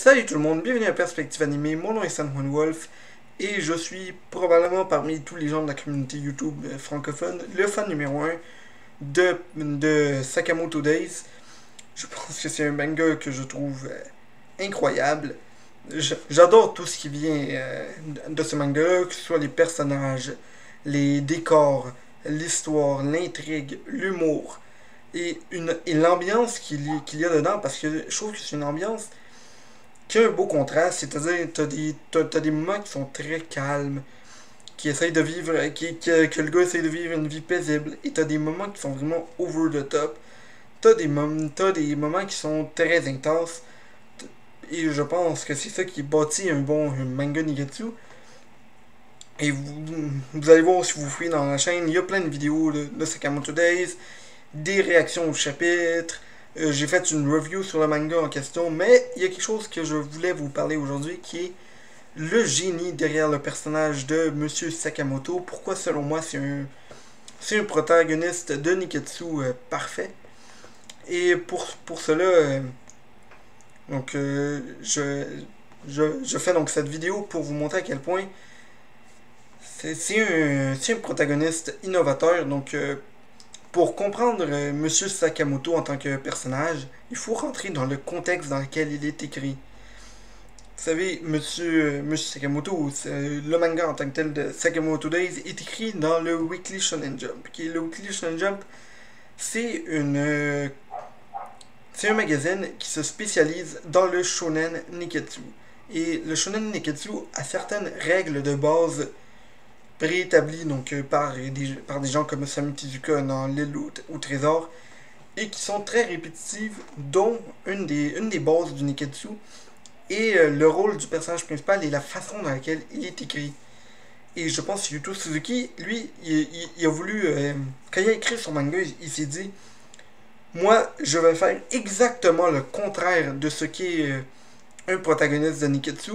Salut tout le monde, bienvenue à Perspective Animée, mon nom est San Juan Wolf et je suis probablement parmi tous les gens de la communauté YouTube francophone le fan numéro 1 de Sakamoto Days. Je pense que c'est un manga que je trouve incroyable. J'adore tout ce qui vient de ce manga, que ce soit les personnages, les décors, l'histoire, l'intrigue, l'humour et l'ambiance qu'il y a dedans, parce que je trouve que c'est une ambiance qui a un beau contraste, c'est-à-dire t'as des moments qui sont très calmes, qui essayent de vivre, que le gars essaye de vivre une vie paisible, et t'as des moments qui sont vraiment over the top, t'as des moments qui sont très intenses, et je pense que c'est ça qui bâtit un bon manga Nigetsu. Et vous allez voir, si vous fouillez dans la chaîne, il y a plein de vidéos de Sakamoto Days, des réactions au chapitre. J'ai fait une review sur le manga en question, mais il y a quelque chose que je voulais vous parler aujourd'hui qui est le génie derrière le personnage de Monsieur Sakamoto. Pourquoi selon moi c'est un protagoniste de Nikkatsu parfait. Et pour cela, je fais donc cette vidéo pour vous montrer à quel point c'est un protagoniste innovateur. Donc pour comprendre Monsieur Sakamoto en tant que personnage, il faut rentrer dans le contexte dans lequel il est écrit. Vous savez, Monsieur Sakamoto, le manga en tant que tel de Sakamoto Days est écrit dans le Weekly Shonen Jump. Le Weekly Shonen Jump, c'est un magazine qui se spécialise dans le shonen Nikkatsu. Et le shonen Nikkatsu a certaines règles de base préétablies donc, par des gens comme Osamu Tezuka dans L'île au trésor, et qui sont très répétitives, dont une des bases du Nikkatsu et le rôle du personnage principal et la façon dans laquelle il est écrit. Et je pense que Yuto Suzuki, lui, il a voulu, quand il a écrit son manga, il s'est dit, moi, je vais faire exactement le contraire de ce qu'est un protagoniste de Nikkatsu.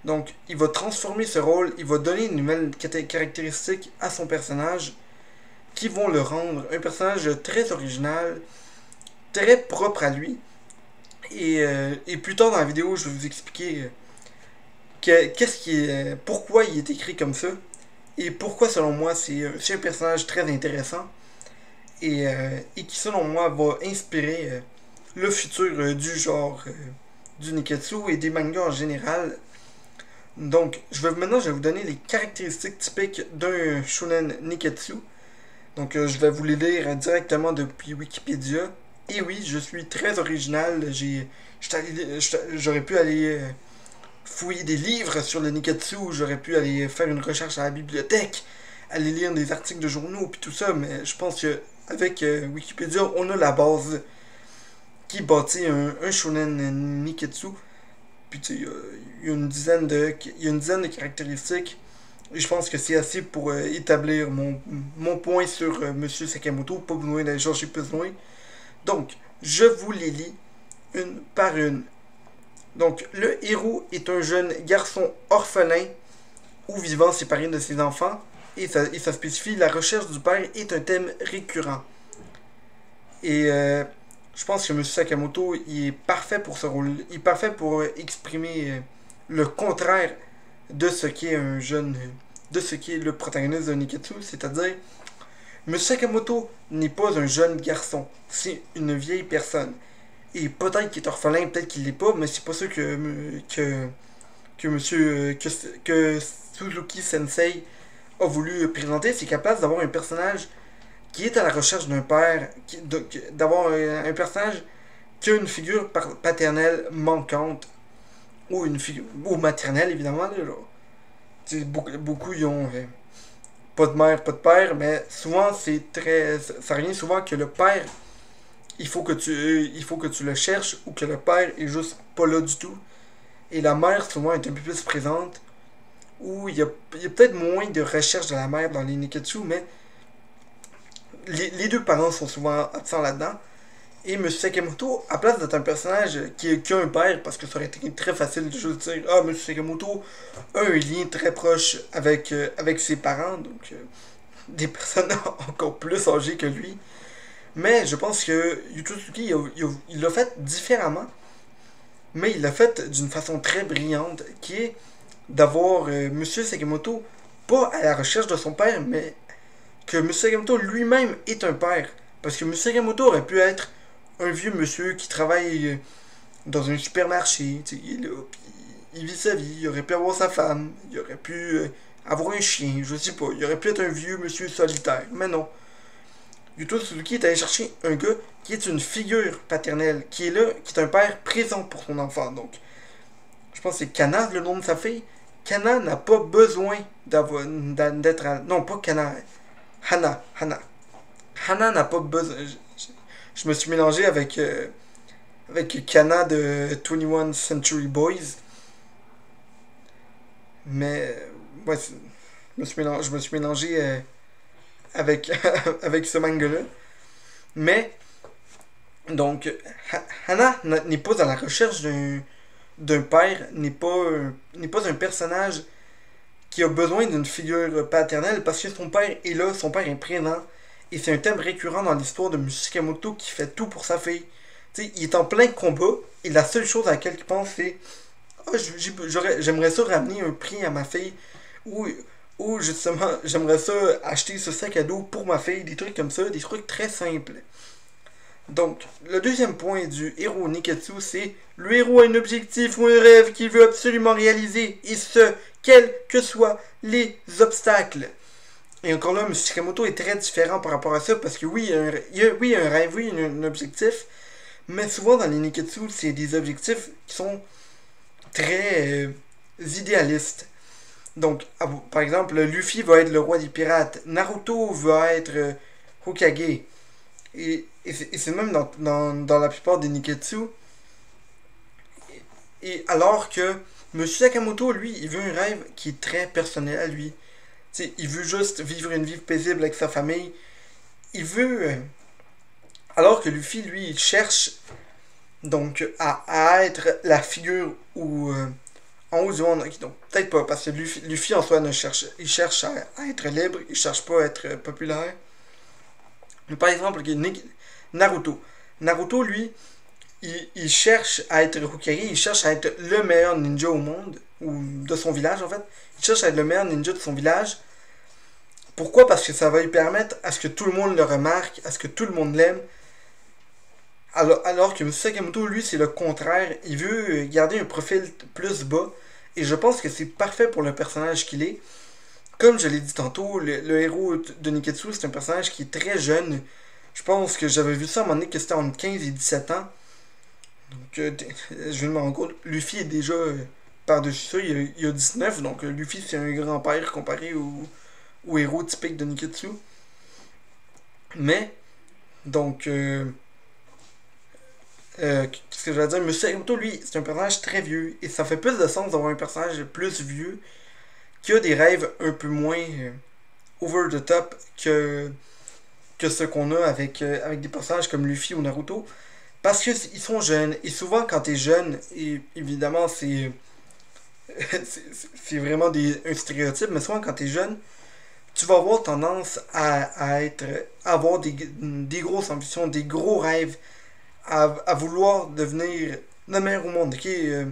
Donc, il va transformer ce rôle, il va donner une nouvelle caractéristique à son personnage qui vont le rendre un personnage très original, très propre à lui. Et plus tard dans la vidéo, je vais vous expliquer pourquoi il est écrit comme ça et pourquoi, selon moi, c'est un personnage très intéressant et qui, selon moi, va inspirer le futur du genre du Nikkatsu et des mangas en général. Donc, maintenant, je vais vous donner les caractéristiques typiques d'un shonen Nikkatsu. Donc, je vais vous les lire directement depuis Wikipédia. Et oui, je suis très original. J'aurais pu aller fouiller des livres sur le Nikkatsu. J'aurais pu aller faire une recherche à la bibliothèque, aller lire des articles de journaux, puis tout ça. Mais je pense qu'avec Wikipédia, on a la base qui bâtit un shonen Nikkatsu. Puis tu sais, il y a une dizaine de caractéristiques. Et je pense que c'est assez pour établir mon point sur Monsieur Sakamoto. Pas besoin d'aller chercher plus loin. Donc, je vous les lis une par une. Donc, le héros est un jeune garçon orphelin ou vivant séparé de ses enfants. Et ça spécifie, la recherche du père est un thème récurrent. Et je pense que M. Sakamoto, il est parfait pour ce rôle. Il est parfait pour exprimer le contraire de ce qu'est de ce qui est le protagoniste de Nikkatsu. C'est-à-dire, M. Sakamoto n'est pas un jeune garçon. C'est une vieille personne. Et peut-être qu'il est orphelin, peut-être qu'il l'est pas, mais c'est pas ça que Suzuki Sensei a voulu présenter. C'est qu'à place d'avoir un personnage qui est à la recherche d'un père, d'avoir un personnage qui a une figure paternelle manquante, ou une figure ou maternelle évidemment. Là. Beaucoup ils ont pas de mère, pas de père, mais souvent ça revient souvent que le père, il faut que tu le cherches, ou que le père est juste pas là du tout. Et la mère souvent est un peu plus présente, ou il y a peut-être moins de recherche de la mère dans les Nikkatsu, mais les deux parents sont souvent absents là-dedans. Et M. Sakamoto, à place d'être un personnage qui a un père, parce que ça aurait été très facile de juste dire, ah, M. Sakamoto a un lien très proche avec ses parents, donc des personnes encore plus âgées que lui. Mais je pense que Yuto Suzuki, il l'a fait différemment. mais il l'a fait d'une façon très brillante, qui est d'avoir Monsieur Sakamoto pas à la recherche de son père, mais que Monsieur Sakamoto lui-même est un père. Parce que Monsieur Sakamoto aurait pu être un vieux monsieur qui travaille dans un supermarché, il est là, puis il vit sa vie, il aurait pu avoir sa femme, il aurait pu avoir un chien, je sais pas, il aurait pu être un vieux monsieur solitaire, mais non. Yuto Suzuki est allé chercher un gars qui est une figure paternelle, qui est là, qui est un père présent pour son enfant. Donc, je pense que c'est Kana le nom de sa fille. Kana n'a pas besoin d'être non, pas Kana. Hana. Hana n'a pas besoin. Je me suis mélangé avec Kana de 21 Century Boys. Mais, ouais, je me suis mélangé avec, avec ce manga-là. Mais, donc, Hana n'est pas à la recherche d'un père, n'est pas un personnage qui a besoin d'une figure paternelle parce que son père est là, son père est présent. Et c'est un thème récurrent dans l'histoire de Sakamoto qui fait tout pour sa fille. T'sais, il est en plein combat et la seule chose à laquelle il pense c'est oh, j'aimerais ça ramener un prix à ma fille ou, ou justement j'aimerais ça acheter ce sac à dos pour ma fille, des trucs comme ça, des trucs très simples. Donc, le deuxième point du héros Niketsu, c'est le héros a un objectif ou un rêve qu'il veut absolument réaliser, et ce, quels que soient les obstacles. Et encore là, M. Sakamoto est très différent par rapport à ça, parce que oui, il y a un rêve, oui, il y a un objectif, mais souvent dans les Niketsu, c'est des objectifs qui sont très idéalistes. Donc, par exemple, Luffy va être le roi des pirates, Naruto va être Hokage. Et c'est même dans la plupart des Niketsu. Et alors que M. Sakamoto, lui, il veut un rêve qui est très personnel à lui. T'sais, il veut juste vivre une vie paisible avec sa famille. Il veut... alors que Luffy, lui, il cherche donc à être la figure ou en haut du monde. Donc peut-être pas, parce que Luffy en soi ne cherche... Il cherche à être libre, il cherche pas à être populaire. Mais par exemple, Naruto. Naruto, lui, il cherche à être Hokage, il cherche à être le meilleur ninja au monde, ou de son village en fait. Il cherche à être le meilleur ninja de son village. Pourquoi? Parce que ça va lui permettre à ce que tout le monde le remarque, à ce que tout le monde l'aime. Alors que M. Sakamoto, lui, c'est le contraire. Il veut garder un profil plus bas. Et je pense que c'est parfait pour le personnage qu'il est. Comme je l'ai dit tantôt, le héros de Niketsu, c'est un personnage qui est très jeune. Je pense que j'avais vu ça à un moment donné que c'était entre 15 et 17 ans. Donc, je me rends compte, Luffy est déjà par-dessus ça, il a 19, donc Luffy c'est un grand-père comparé au héros typique de Niketsu. Mais, donc, qu'est-ce que je vais dire? Monsieur Sakamoto, lui, c'est un personnage très vieux, et ça fait plus de sens d'avoir un personnage plus vieux qui a des rêves un peu moins over the top que ce qu'on a avec des personnages comme Luffy ou Naruto. Parce qu'ils sont jeunes. Et souvent, quand t'es jeune, et évidemment, c'est c'est vraiment un stéréotype, mais souvent, quand t'es jeune, tu vas avoir tendance à avoir des grosses ambitions, des gros rêves, à vouloir devenir le meilleur au monde. Okay?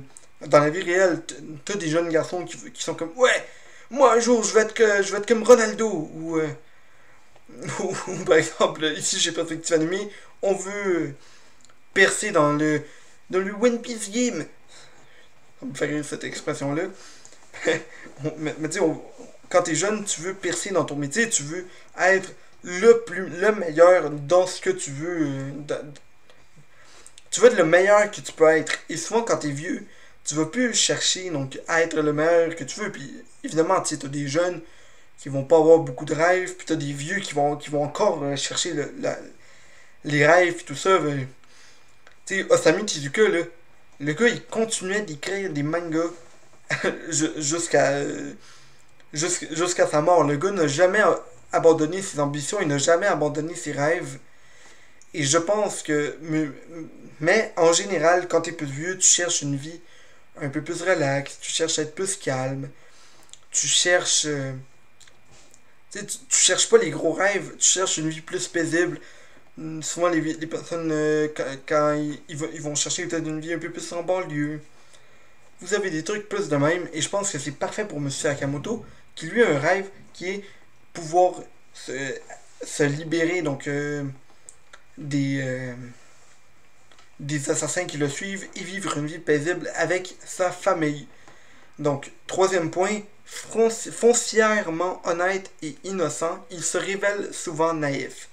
Dans la vie réelle, t'as des jeunes garçons qui sont comme ouais, moi un jour je vais être comme Ronaldo. Ou par exemple, ici chez Perspective Animé, on veut percer dans le One Piece Game. Ça me fait rire cette expression-là. mais tu sais, quand t'es jeune, tu veux percer dans ton métier, tu veux être le meilleur dans ce que tu veux. Tu veux être le meilleur que tu peux être. Et souvent, quand t'es vieux, tu vas plus chercher donc, à être le meilleur que tu veux. Puis évidemment, tu sais, t'as des jeunes qui vont pas avoir beaucoup de rêves, puis t'as des vieux qui vont encore chercher les rêves, puis tout ça. Ben, tu sais, Osamu Tezuka, là, le gars, il continuait d'écrire des mangas jusqu'à sa mort. Le gars n'a jamais abandonné ses ambitions, il n'a jamais abandonné ses rêves. Et je pense que... Mais en général, quand t'es plus vieux, tu cherches une vie un peu plus relaxe, tu cherches à être plus calme, tu cherches... tu cherches pas les gros rêves, tu cherches une vie plus paisible, Souvent, les personnes, quand ils vont chercher peut-être une vie un peu plus en banlieue. Vous avez des trucs plus de même, et je pense que c'est parfait pour Monsieur Sakamoto, qui lui a un rêve qui est pouvoir se, se libérer donc des, euh, des assassins qui le suivent et vivre une vie paisible avec sa famille. Donc, troisième point, foncièrement honnête et innocent, il se révèle souvent naïf.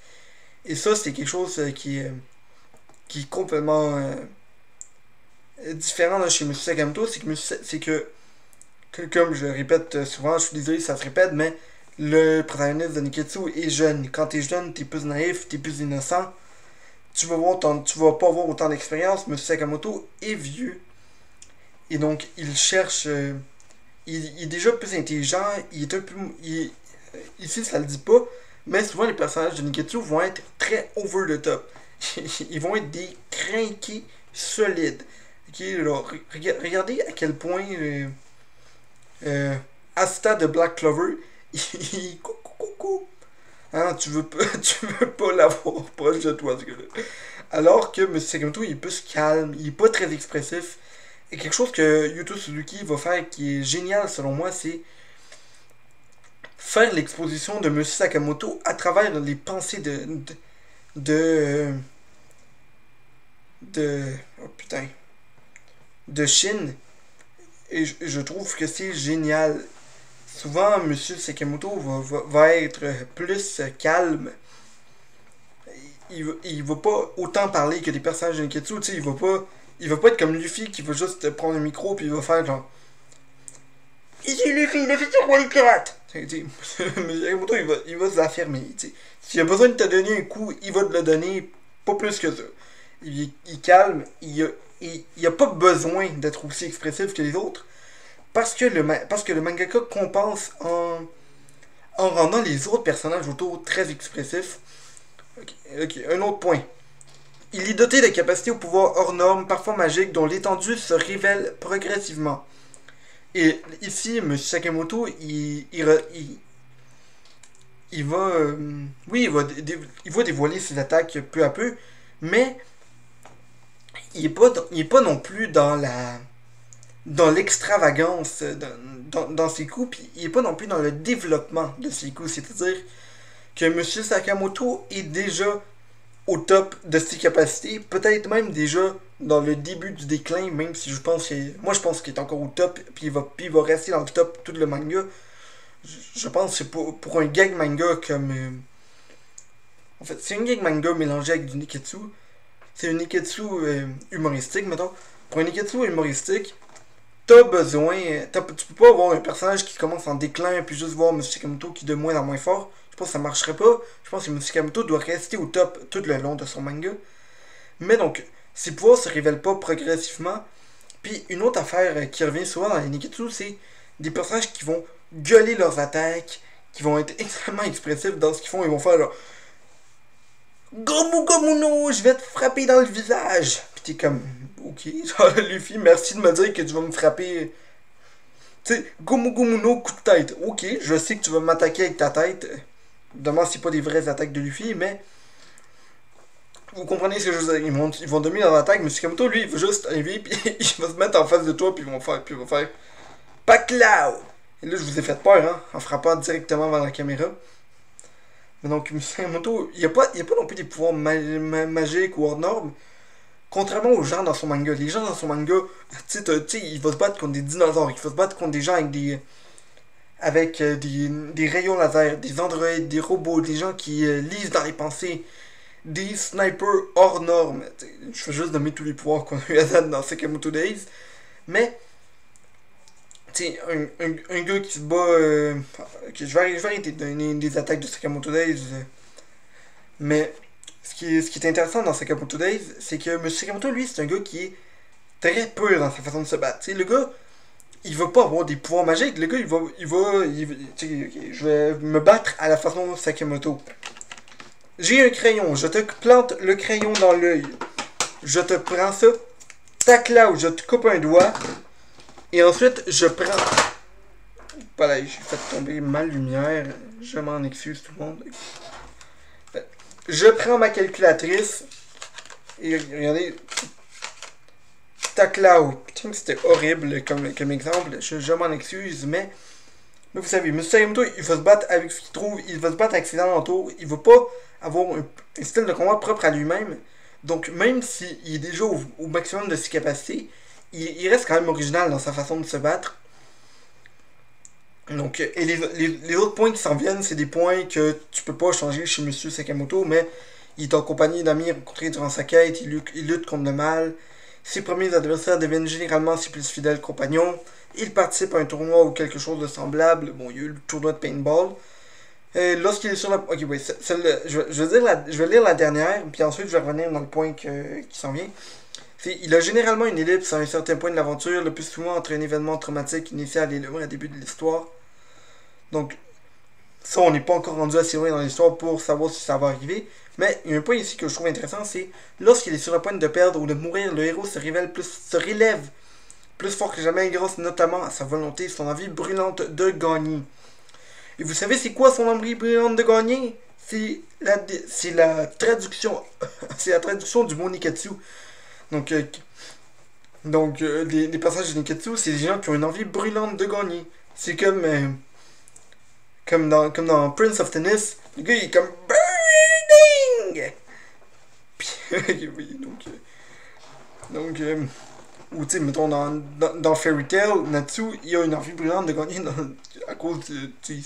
Et ça, c'est quelque chose qui est complètement différent de chez M. Sakamoto, c'est que, comme je le répète souvent, je suis désolé, ça se répète, mais le protagoniste de Niketsu est jeune. Quand t'es jeune, t'es plus naïf, t'es plus innocent. Tu vas pas avoir autant d'expérience. M. Sakamoto est vieux. Et donc, il cherche. Il est déjà plus intelligent. Il est un peu. Ici, ça le dit pas. Mais souvent, les personnages de Niketsu vont être très over the top. Ils vont être des crinqués solides. Ok, alors, regardez à quel point Asta de Black Clover, coucou. Hein, tu veux pas l'avoir proche de toi, ce gars-là. Alors que M. Sakamoto, il est plus calme, il est pas très expressif. Et quelque chose que Yuto Suzuki va faire qui est génial selon moi, c'est faire l'exposition de M. Sakamoto à travers les pensées de, oh putain, de Shin. Et je trouve que c'est génial. Souvent, M. Sakamoto va être plus calme. Il va pas autant parler que des personnages de Niketsu. Tu sais, il va pas être comme Luffy qui va juste prendre un micro puis il va faire genre Ici Luffy, le futur roi des pirates! M. Sakamoto, il va s'affirmer. S'il a besoin de te donner un coup, il va te le donner, pas plus que ça. Il calme, il a pas besoin d'être aussi expressif que les autres. Parce que le mangaka compense en rendant les autres personnages autour très expressifs. Ok, un autre point. Il est doté de capacités au pouvoir hors normes, parfois magiques, dont l'étendue se révèle progressivement. Et ici, M. Sakamoto, il va. Oui, il va dévoiler ses attaques peu à peu, mais il est pas non plus dans l'extravagance dans ses coups, puis il est pas non plus dans le développement de ses coups. C'est-à-dire que M. Sakamoto est déjà au top de ses capacités, peut-être même déjà dans le début du déclin, même si je pense qu'il est encore au top, puis il va rester dans le top tout le manga. Je pense que c'est pour un gag manga comme... en fait, c'est un gag manga mélangé avec du Niketsu. C'est un Niketsu humoristique, mettons. Pour un Niketsu humoristique, t'as besoin... tu peux pas avoir un personnage qui commence en déclin, puis juste voir M. Sakamoto qui de moins en moins fort. Je pense que ça marcherait pas. Je pense que M. Sakamoto doit rester au top tout le long de son manga. Mais donc, ses pouvoirs se révèlent pas progressivement. Puis une autre affaire qui revient souvent dans les Niketsu, c'est des personnages qui vont gueuler leurs attaques, qui vont être extrêmement expressifs dans ce qu'ils font. Ils vont faire genre Gomu Gomu no, je vais te frapper dans le visage. Puis t'es comme, ok, genre Luffy, merci de me dire que tu vas me frapper. Tu sais, Gomu Gomu no, coup de tête. Ok, je sais que tu vas m'attaquer avec ta tête. Demande si c'est pas des vraies attaques de Luffy, mais vous comprenez ce que je veux dire. Ils vont dominer leur attaque, mais Sakamoto, lui, il va juste arriver, puis il va se mettre en face de toi, puis il va faire Paclao! Et là, je vous ai fait peur, hein, en frappant directement vers la caméra. Mais donc, Sakamoto, il n'y a pas non plus des pouvoirs magiques ou hors normes. Contrairement aux gens dans son manga. Les gens dans son manga, tu sais, il va se battre contre des dinosaures, il va se battre contre des gens avec des rayons laser, des androïdes, des robots, des gens qui lisent dans les pensées, des snipers hors normes. Je fais juste nommer tous les pouvoirs qu'on a eu à date dans Sakamoto Days. Mais, tu sais, un gars qui se bat... ok, je vais arrêter de donner des attaques de Sakamoto Days. Mais, ce qui est intéressant dans Sakamoto Days, c'est que M. Sakamoto, lui, c'est un gars qui est très pur dans sa façon de se battre. Tu sais, le gars, il va pas avoir des pouvoirs magiques. Le gars, je vais me battre à la façon Sakamoto. J'ai un crayon, je te plante le crayon dans l'œil. Je te prends ça, tac là où je te coupe un doigt. Et ensuite, je prends... Voilà, j'ai fait tomber ma lumière. Je m'en excuse tout le monde. je prends ma calculatrice et regardez, Taklao. Putain, c'était horrible comme exemple, je m'en excuse, mais vous savez, M. Sakamoto, il va se battre avec ce qu'il trouve, il va se battre avec ses alentours, il va pas avoir un style de combat propre à lui-même. Donc, même s'il est déjà au maximum de ses capacités, il reste quand même original dans sa façon de se battre. Donc, et les autres points qui s'en viennent, c'est des points que tu peux pas changer chez M. Sakamoto, mais il est en compagnie d'amis rencontrés durant sa quête, il lutte contre le mal. Ses premiers adversaires deviennent généralement ses plus fidèles compagnons. Il participe à un tournoi ou quelque chose de semblable. Bon, il y a eu le tournoi de paintball. Lorsqu'il est sur la... Ok, oui, je vais lire la dernière, puis ensuite je vais revenir dans le point qui s'en vient. Il a généralement une ellipse à un certain point de l'aventure, le plus souvent entre un événement traumatique initial et le début de l'histoire. Donc, ça, on n'est pas encore rendu assez loin dans l'histoire pour savoir si ça va arriver. Mais il y a un point ici que je trouve intéressant, c'est lorsqu'il est sur la pointe de perdre ou de mourir, le héros se relève plus fort que jamais grâce notamment à sa volonté et son envie brûlante de gagner. Et vous savez c'est quoi son envie brûlante de gagner? C'est la traduction c'est la traduction du mot Niketsu. Donc, les passages de Niketsu, c'est des gens qui ont une envie brûlante de gagner. C'est comme dans Prince of Tennis, le gars il est comme burning. Puis, oui, ou tu sais, mettons dans Fairy Tail, Natsu, il a une envie brûlante de gagner à cause de. Il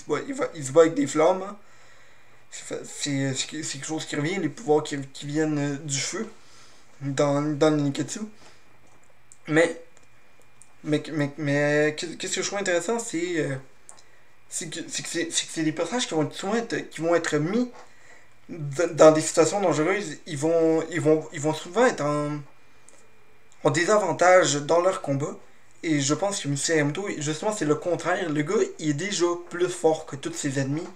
se bat avec des flammes. Hein. C'est quelque chose qui revient, les pouvoirs qui viennent du feu dans le Niketsu. Mais qu'est-ce que je trouve intéressant, c'est que c'est des personnages qui vont être mis dans des situations dangereuses. Ils vont souvent être en désavantage dans leur combat. Et je pense que M. Sakamoto, justement, c'est le contraire. Le gars, il est déjà plus fort que tous ses ennemis.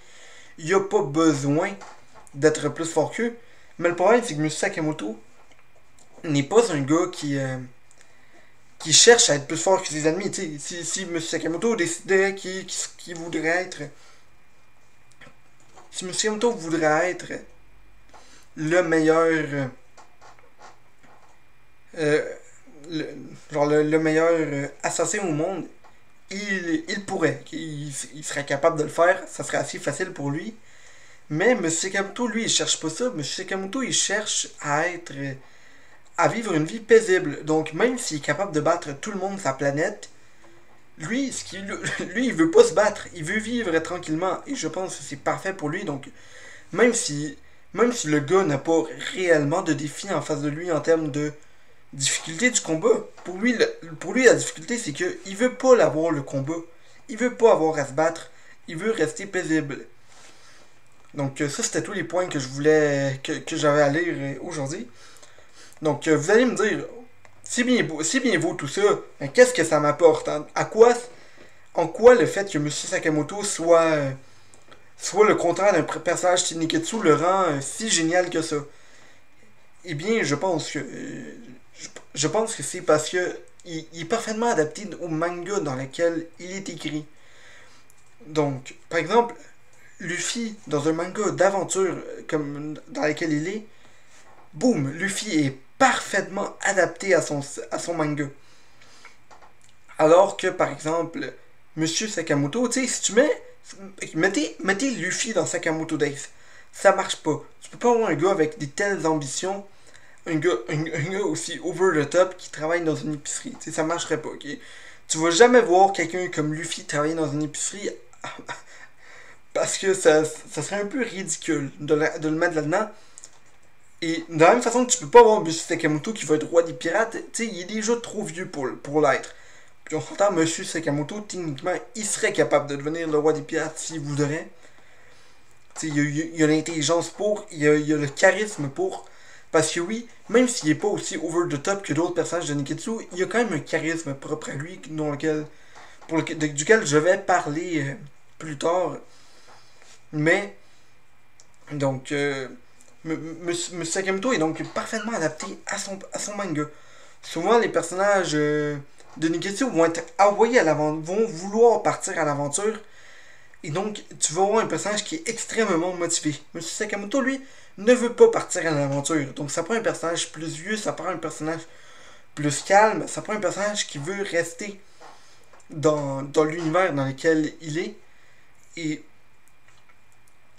Il a pas besoin d'être plus fort qu'eux. Mais le problème, c'est que M. Sakamoto n'est pas un gars qui cherche à être plus fort que ses ennemis. Si M. Sakamoto décidait qu'il voudrait être... Si M. Sakamoto voudrait être le meilleur... le meilleur assassin au monde, il pourrait. Il serait capable de le faire. Ça serait assez facile pour lui. Mais M. Sakamoto, lui, il cherche pas ça. M. Sakamoto, il cherche à vivre une vie paisible. Donc, même s'il est capable de battre tout le monde de sa planète, lui, il veut pas se battre. Il veut vivre tranquillement. Et je pense que c'est parfait pour lui. Donc, même si le gars n'a pas réellement de défi en face de lui en termes de difficulté du combat, pour lui la difficulté, c'est qu'il veut pas l'avoir le combat. Il veut pas avoir à se battre. Il veut rester paisible. Donc, ça, c'était tous les points que je voulais que j'avais à lire aujourd'hui. Donc, vous allez me dire, c'est bien beau tout ça, mais qu'est-ce que ça m'apporte? En quoi le fait que M. Sakamoto soit le contraire d'un personnage de Niketsu le rend si génial que ça? Eh bien, je pense que c'est parce que il est parfaitement adapté au manga dans lequel il est écrit. Donc, par exemple, Luffy, dans un manga d'aventure comme dans lequel il est, boum, Luffy est parfaitement adapté à son manga. Alors que, par exemple, Monsieur Sakamoto, tu sais, si tu mettez Luffy dans Sakamoto Days, ça marche pas. Tu peux pas avoir un gars avec des telles ambitions, un gars aussi over the top qui travaille dans une épicerie. Tu sais, ça marcherait pas, ok? Tu vas jamais voir quelqu'un comme Luffy travailler dans une épicerie parce que ça serait un peu ridicule de le mettre là-dedans. Et de la même façon que tu peux pas avoir M. Sakamoto qui va être roi des pirates, tu sais, il est déjà trop vieux pour l'être. Puis on s'entend, M. Sakamoto, techniquement, il serait capable de devenir le roi des pirates s'il voudrait. Tu sais, il y a l'intelligence pour, il y a le charisme pour. Parce que oui, même s'il est pas aussi over the top que d'autres personnages de Niketsu, il y a quand même un charisme propre à lui duquel je vais parler plus tard. Mais, donc... M. Sakamoto est donc parfaitement adapté à son manga. Souvent, les personnages de Niketsu vont être envoyés vont vouloir partir à l'aventure Et donc, tu vas avoir un personnage qui est extrêmement motivé. Monsieur Sakamoto, lui, ne veut pas partir à l'aventure. Donc, ça prend un personnage plus vieux, ça prend un personnage plus calme, ça prend un personnage qui veut rester dans l'univers dans lequel il est. Et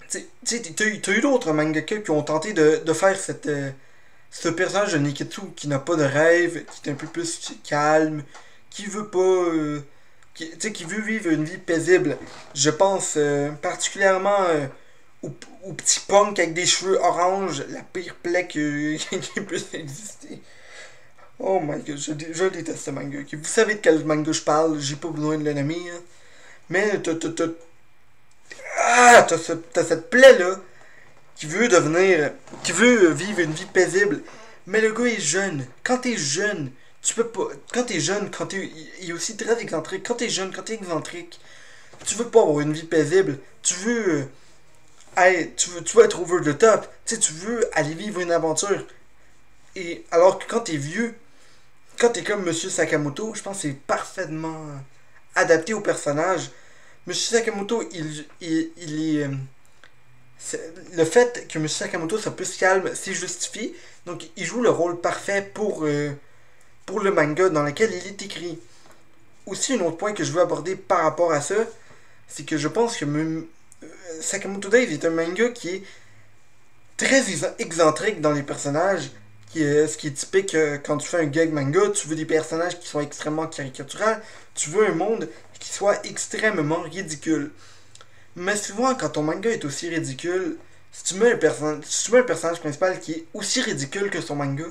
tu sais, t'as eu d'autres mangaka qui ont tenté de faire ce personnage de Neketsu qui n'a pas de rêve, qui est un peu plus calme, qui veut pas. Qui veut vivre une vie paisible. Je pense particulièrement au petit punk avec des cheveux orange, la pire plaie qui puisse exister. Oh my god, je déteste ce manga. Vous savez de quel manga je parle, j'ai pas besoin de le nommer. Hein. Mais t'as cette plaie-là qui veut vivre une vie paisible. Mais le gars est jeune. Quand t'es jeune, tu peux pas. Quand t'es jeune, il est aussi très excentrique. Quand t'es jeune, quand t'es excentrique, tu veux pas avoir une vie paisible. Tu veux être over the top. Tu veux aller vivre une aventure. Et alors que quand t'es vieux, quand t'es comme Monsieur Sakamoto, je pense que c'est parfaitement adapté au personnage. Monsieur Sakamoto, il est. Le fait que Monsieur Sakamoto soit plus calme, c'est justifié. Donc, il joue le rôle parfait pour le manga dans lequel il est écrit. Aussi, un autre point que je veux aborder par rapport à ça, c'est que je pense que Sakamoto Days est un manga qui est très excentrique dans les personnages. Ce qui est typique quand tu fais un gag manga, tu veux des personnages qui sont extrêmement caricaturales, tu veux un monde qui soit extrêmement ridicule. Mais souvent, quand ton manga est aussi ridicule, si tu mets un personnage principal qui est aussi ridicule que son manga,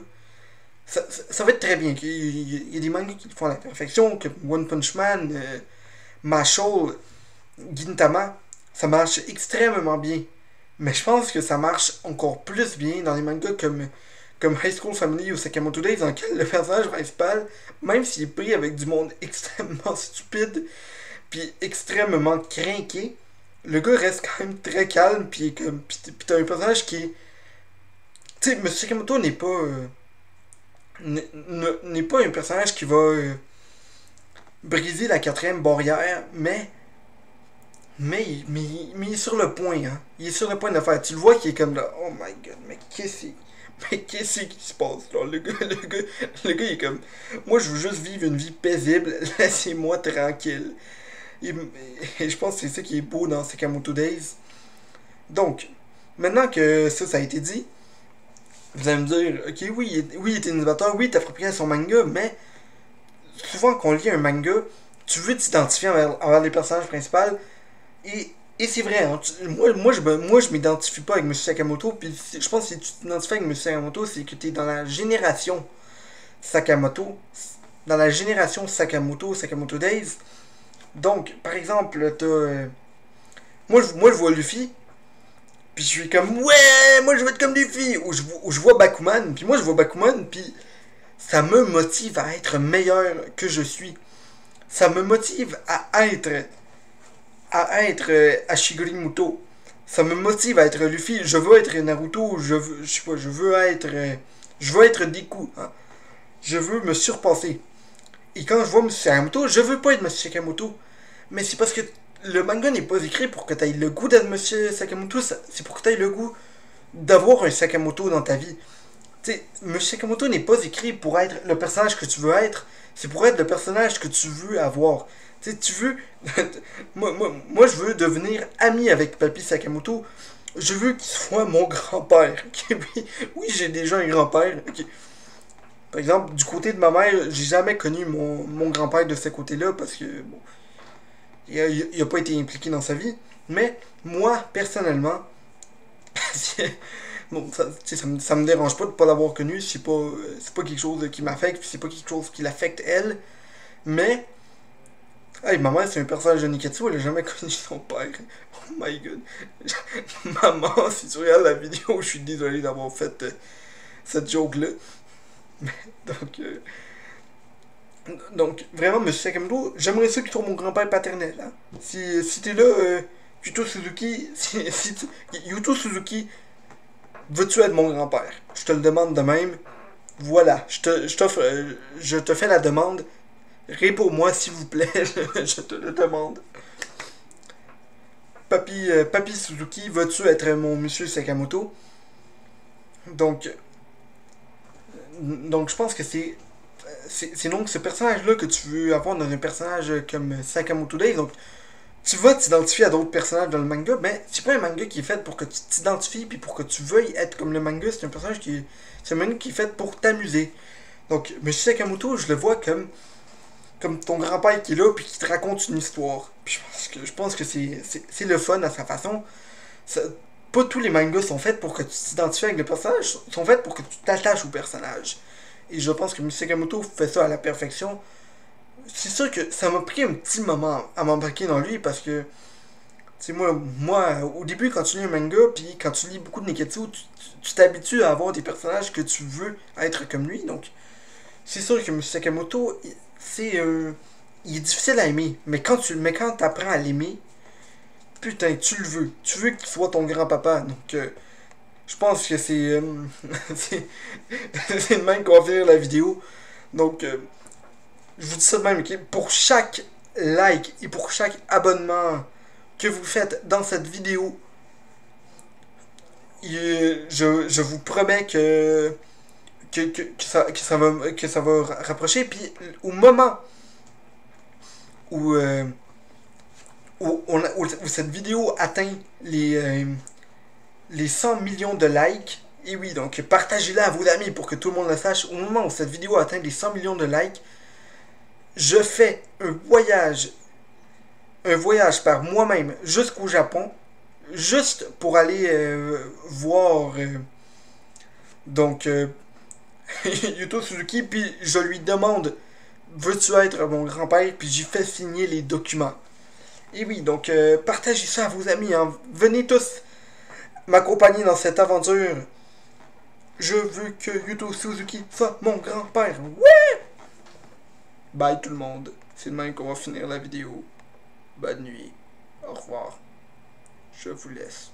ça va être très bien. Il y a des mangas qui le font à la perfection, comme One Punch Man, Mashle, Gintama, ça marche extrêmement bien. Mais je pense que ça marche encore plus bien dans les mangas comme High School Family ou Sakamoto Days, dans lequel le personnage principal, même s'il est pris avec du monde extrêmement stupide, puis extrêmement crinqué, le gars reste quand même très calme, puis t'as un personnage qui est... Tu sais, Monsieur Sakamoto n'est pas... n'est pas un personnage qui va briser la quatrième barrière, mais il est sur le point, hein. Il est sur le point de le faire. Tu le vois qu'il est comme là, oh my god, mais qu'est-ce qui se passe là? Le gars il est comme, moi je veux juste vivre une vie paisible, laissez-moi tranquille. Et je pense que c'est ça qui est beau dans Sakamoto Days. Donc, maintenant que ça a été dit, vous allez me dire, ok, oui, il est innovateur, oui, il est approprié à son manga, mais souvent qu'on lit un manga, tu veux t'identifier envers les personnages principaux, et c'est vrai, hein, moi je m'identifie pas avec M. Sakamoto, puis je pense que si tu t'identifies avec M. Sakamoto, c'est que tu es dans la génération Sakamoto, Sakamoto Days. Donc, par exemple, moi je vois Luffy, puis je suis comme, ouais, moi je veux être comme Luffy, ou je vois Bakuman, puis moi je vois Bakuman, puis ça me motive à être meilleur que je suis. Ça me motive à être Ashiguri Muto. Ça me motive à être Luffy. Je veux être Naruto. Je sais pas, je veux être Deku. Hein. Je veux me surpasser. Et quand je vois M. Sakamoto, je veux pas être M. Sakamoto. Mais c'est parce que le manga n'est pas écrit pour que tu aies le goût d'être M. Sakamoto. C'est pour que tu aies le goût d'avoir un Sakamoto dans ta vie. Tu sais, M. Sakamoto n'est pas écrit pour être le personnage que tu veux être. C'est pour être le personnage que tu veux avoir. Tu veux... moi, je veux devenir ami avec Papy Sakamoto. Je veux qu'il soit mon grand-père. Oui, j'ai déjà un grand-père. Okay. Par exemple, du côté de ma mère, j'ai jamais connu mon grand-père de ce côté-là parce que, bon, il a pas été impliqué dans sa vie. Mais, moi, personnellement, bon, ça me dérange pas de pas l'avoir connu. C'est pas quelque chose qui m'affecte, c'est pas quelque chose qui l'affecte elle. Mais... Hey, ma mère, c'est un personnage de Niketsu, elle a jamais connu son père. Oh my god. Maman, si tu regardes la vidéo, je suis désolé d'avoir fait cette joke-là. Donc, vraiment, Monsieur Sakamoto, j'aimerais ça que tu trouves mon grand-père paternel. Hein? Si t'es là, Yuto Suzuki, Yuto Suzuki, veux-tu être mon grand-père? Je te le demande de même. Voilà, je te fais la demande. Réponds-moi, s'il vous plaît, je te le demande. Papi Suzuki, vas-tu être mon monsieur Sakamoto? Donc, donc je pense que c'est donc ce personnage-là que tu veux avoir dans un personnage comme Sakamoto Days. Donc, tu vas t'identifier à d'autres personnages dans le manga, mais c'est pas un manga qui est fait pour que tu t'identifies puis pour que tu veuilles être comme le manga. C'est un personnage qui. C'est un manga qui est fait pour t'amuser. Donc, Monsieur Sakamoto, je le vois comme ton grand-père qui est là puis qui te raconte une histoire. Puis je pense que c'est le fun à sa façon. Ça- Pas tous les mangas sont faits pour que tu t'identifies avec le personnage, sont faits pour que tu t'attaches au personnage. Et je pense que Monsieur Sakamoto fait ça à la perfection. C'est sûr que ça m'a pris un petit moment à m'embarquer dans lui parce que, tu sais, moi, au début, quand tu lis un manga, puis quand tu lis beaucoup de Neketsu, tu t'habitues à avoir des personnages que tu veux être comme lui. Donc, c'est sûr que Monsieur Sakamoto, il est difficile à aimer. Mais quand t'apprends à l'aimer, putain, tu le veux. Tu veux qu'il soit ton grand-papa. Donc, je pense que c'est c'est le même qu'on va faire la vidéo. Donc, je vous dis ça de même, ok? Pour chaque like et pour chaque abonnement que vous faites dans cette vidéo, je vous promets que ça va rapprocher. Puis au moment où, où cette vidéo atteint les 100 millions de likes, et oui, donc partagez-la à vos amis pour que tout le monde le sache. Au moment où cette vidéo atteint les 100 millions de likes, je fais un voyage par moi-même jusqu'au Japon, juste pour aller voir donc Yuto Suzuki, puis je lui demande veux-tu être mon grand-père, puis j'y fais signer les documents. Et oui, donc partagez ça à vos amis, hein. Venez tous m'accompagner dans cette aventure. Je veux que Yuto Suzuki soit mon grand-père. Ouais! Bye tout le monde. C'est de même qu'on va finir la vidéo. Bonne nuit. Au revoir. Je vous laisse.